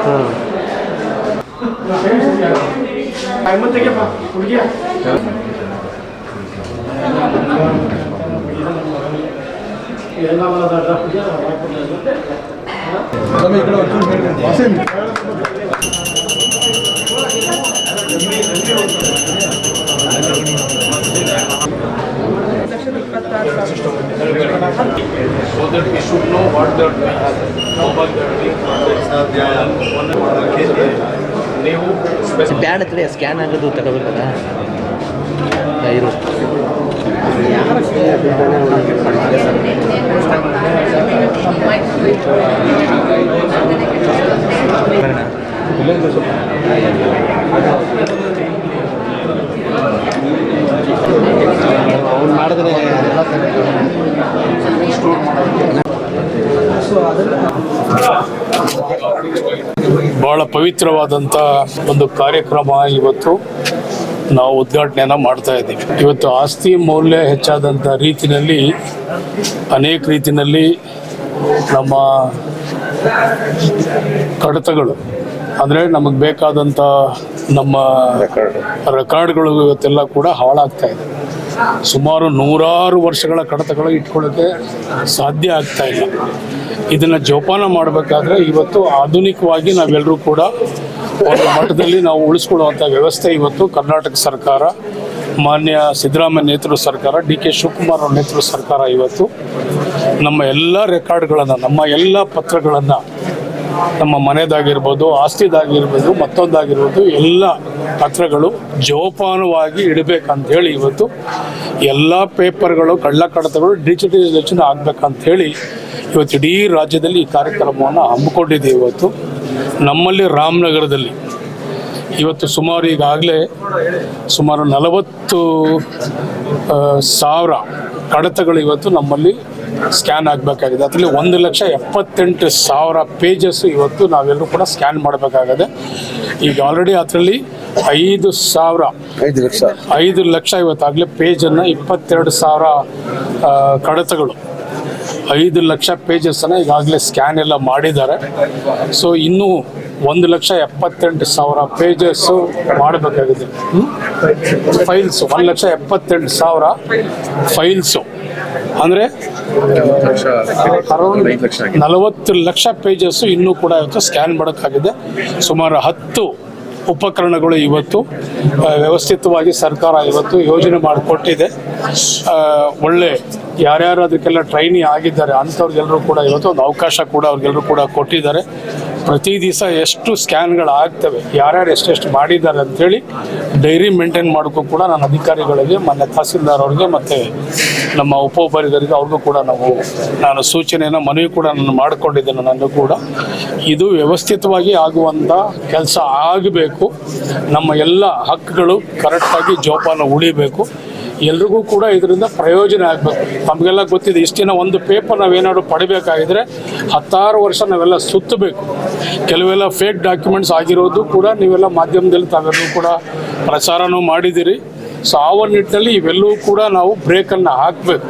So that we should know what they are doing, how much they are doing, ನೀವು ಬ್ಯಾಡ್ ಹತ್ರ scan ಆಗೋದು ತಗೋಬೇಕಲ್ಲ ಇರು ಅವ್ನು ಮಾಡಿದ್ರೆ ಎಲ್ಲ ಬಹಳ ಪವಿತ್ರವಾದಂಥ ಒಂದು ಕಾರ್ಯಕ್ರಮ ಇವತ್ತು ನಾವು ಉದ್ಘಾಟನೆಯನ್ನು ಮಾಡ್ತಾ ಇದ್ದೀವಿ. ಇವತ್ತು ಆಸ್ತಿ ಮೌಲ್ಯ ಹೆಚ್ಚಾದಂಥ ರೀತಿಯಲ್ಲಿ ಅನೇಕ ರೀತಿಯಲ್ಲಿ ನಮ್ಮ ಕಡತಗಳು ಅಂದರೆ ನಮಗೆ ಬೇಕಾದಂಥ ನಮ್ಮ ರೆಕಾರ್ಡ್ಗಳು ಇವತ್ತೆಲ್ಲ ಕೂಡ ಹಾಳಾಗ್ತಾ ಇದೆ. ಸುಮಾರು 100 ವರ್ಷಗಳ ಕಡತಗಳು ಇಟ್ಕೊಳ್ಳೋಕ್ಕೆ ಸಾಧ್ಯ ಆಗ್ತಾ ಇಲ್ಲ. ಇದನ್ನು ಜೋಪಾನ ಮಾಡಬೇಕಾದ್ರೆ ಇವತ್ತು ಆಧುನಿಕವಾಗಿ ನಾವೆಲ್ಲರೂ ಕೂಡ ಒಂದು ಮಟ್ಟದಲ್ಲಿ ನಾವು ಉಳಿಸ್ಕೊಳ್ಳುವಂಥ ವ್ಯವಸ್ಥೆ ಇವತ್ತು ಕರ್ನಾಟಕ ಸರ್ಕಾರ, ಮಾನ್ಯ ಸಿದ್ದರಾಮಯ್ಯ ನೇತೃತ್ವದ ಸರ್ಕಾರ, ಡಿ.ಕೆ. ಶಿವಕುಮಾರ್ ಅವ್ರ ನೇತೃತ್ವದ ಸರ್ಕಾರ ಇವತ್ತು ನಮ್ಮ ಎಲ್ಲ ರೆಕಾರ್ಡ್ಗಳನ್ನು, ನಮ್ಮ ಎಲ್ಲ ಪತ್ರಗಳನ್ನು, ನಮ್ಮ ಮನೆದಾಗಿರ್ಬೋದು, ಆಸ್ತಿದಾಗಿರ್ಬೋದು, ಮತ್ತೊಂದಾಗಿರ್ಬೋದು, ಎಲ್ಲ ಪತ್ರಗಳು ಜೋಪಾನವಾಗಿ ಇಡಬೇಕಂತೇಳಿ ಇವತ್ತು ಎಲ್ಲ ಪೇಪರ್ಗಳು, ಕಳ್ಳ ಕಡತಗಳು ಡಿಜಿಟಲೈಸೇಷನ್ ಆಗಬೇಕಂತೇಳಿ ಇವತ್ತು ಇಡೀ ರಾಜ್ಯದಲ್ಲಿ ಈ ಕಾರ್ಯಕ್ರಮವನ್ನು ಹಮ್ಮಿಕೊಂಡಿದ್ದೀವಿ. ಇವತ್ತು ನಮ್ಮಲ್ಲಿ ರಾಮನಗರದಲ್ಲಿ ಇವತ್ತು ಸುಮಾರು ಈಗಾಗಲೇ ಸುಮಾರು 40,000 ಕಡತಗಳು ಇವತ್ತು ನಮ್ಮಲ್ಲಿ ಸ್ಕ್ಯಾನ್ ಆಗಬೇಕಾಗಿದೆ. ಅದರಲ್ಲಿ 1,78,000 ಪೇಜಸ್ ಇವತ್ತು ನಾವೆಲ್ಲರೂ ಕೂಡ ಸ್ಕ್ಯಾನ್ ಮಾಡಬೇಕಾಗಿದೆ. ಈಗ ಆಲ್ರೆಡಿ ಅದರಲ್ಲಿ 5 ಲಕ್ಷ ಇವತ್ತಾಗಲೇ ಪೇಜನ್ನು 22,000 ಕಡತಗಳು 5 ಲಕ್ಷ ಪೇಜಸ್ಸನ್ನು ಈಗಾಗಲೇ ಸ್ಕ್ಯಾನ್ ಎಲ್ಲ ಮಾಡಿದ್ದಾರೆ. ಸೊ ಇನ್ನೂ 1,78,000 ಪೇಜಸ್ಸು ಮಾಡಬೇಕಾಗಿದೆ. ಫೈಲ್ಸು 1,78,000 ಫೈಲ್ಸು ಅಂದರೆ ಅರೌಂಡ್ 40 ಲಕ್ಷ ಪೇಜಸ್ಸು ಇನ್ನೂ ಕೂಡ ಇವತ್ತು ಸ್ಕ್ಯಾನ್ ಮಾಡೋಕ್ಕಾಗಿದೆ. ಸುಮಾರು 10 ಉಪಕರಣಗಳು ಇವತ್ತು ವ್ಯವಸ್ಥಿತವಾಗಿ ಸರ್ಕಾರ ಇವತ್ತು ಯೋಜನೆ ಮಾಡಿಕೊಟ್ಟಿದೆ. ಒಳ್ಳೆ ಯಾರ್ಯಾರು ಅದಕ್ಕೆಲ್ಲ ಟ್ರೈನಿಂಗ್ ಆಗಿದ್ದಾರೆ ಅಂಥವ್ರಿಗೆಲ್ಲರೂ ಕೂಡ ಇವತ್ತು ಒಂದು ಅವಕಾಶ ಕೂಡ ಅವ್ರಿಗೆಲ್ಲರೂ ಕೂಡ ಕೊಟ್ಟಿದ್ದಾರೆ. ಪ್ರತಿ ದಿವಸ ಎಷ್ಟು ಸ್ಕ್ಯಾನ್ಗಳು ಆಗ್ತವೆ, ಯಾರ್ಯಾರು ಎಷ್ಟೆಷ್ಟು ಮಾಡಿದ್ದಾರೆ ಅಂಥೇಳಿ ಡೈರಿ ಮೇಂಟೈನ್ ಮಾಡೋಕ್ಕೂ ಕೂಡ ನಾನು ಅಧಿಕಾರಿಗಳಿಗೆ, ಮೊನ್ನೆ ತಹಸೀಲ್ದಾರ್ ಅವ್ರಿಗೆ ಮತ್ತು ನಮ್ಮ ಉಪವಿಭಾಗರಿಗೆ ಅವ್ರಿಗೂ ಕೂಡ ನಾನು ಸೂಚನೆಯನ್ನು, ಮನವಿ ಕೂಡ ನಾನು ಮಾಡಿಕೊಂಡಿದ್ದೇನೆ. ನಾನು ಕೂಡ ಇದು ವ್ಯವಸ್ಥಿತವಾಗಿ ಆಗುವಂಥ ಕೆಲಸ ಆಗಬೇಕು. ನಮ್ಮ ಎಲ್ಲ ಹಕ್ಕುಗಳು ಕರೆಕ್ಟಾಗಿ ಜೋಪಾನ ಉಳಿಬೇಕು. ಎಲ್ರಿಗೂ ಕೂಡ ಇದರಿಂದ ಪ್ರಯೋಜನ ಆಗಬೇಕು. ನಮಗೆಲ್ಲ ಗೊತ್ತಿದೆ, ಇಷ್ಟು ದಿನ ಒಂದು ಪೇಪರ್ ನಾವೇನಾದ್ರು ಪಡಿಬೇಕಾಗಿದ್ರೆ 10 ವರ್ಷ ನಾವೆಲ್ಲ ಸುತ್ತಬೇಕು. ಕೆಲವೆಲ್ಲ ಫೇಕ್ ಡಾಕ್ಯುಮೆಂಟ್ಸ್ ಆಗಿರೋದು ಕೂಡ ನೀವೆಲ್ಲ ಮಾಧ್ಯಮದಲ್ಲಿ ತಾವೆಲ್ಲರೂ ಕೂಡ ಪ್ರಚಾರನೂ ಮಾಡಿದ್ದೀರಿ. ಸೊ ಆ ನಿಟ್ಟಿನಲ್ಲಿ ಇವೆಲ್ಲವೂ ಕೂಡ ನಾವು ಬ್ರೇಕನ್ನು ಹಾಕಬೇಕು.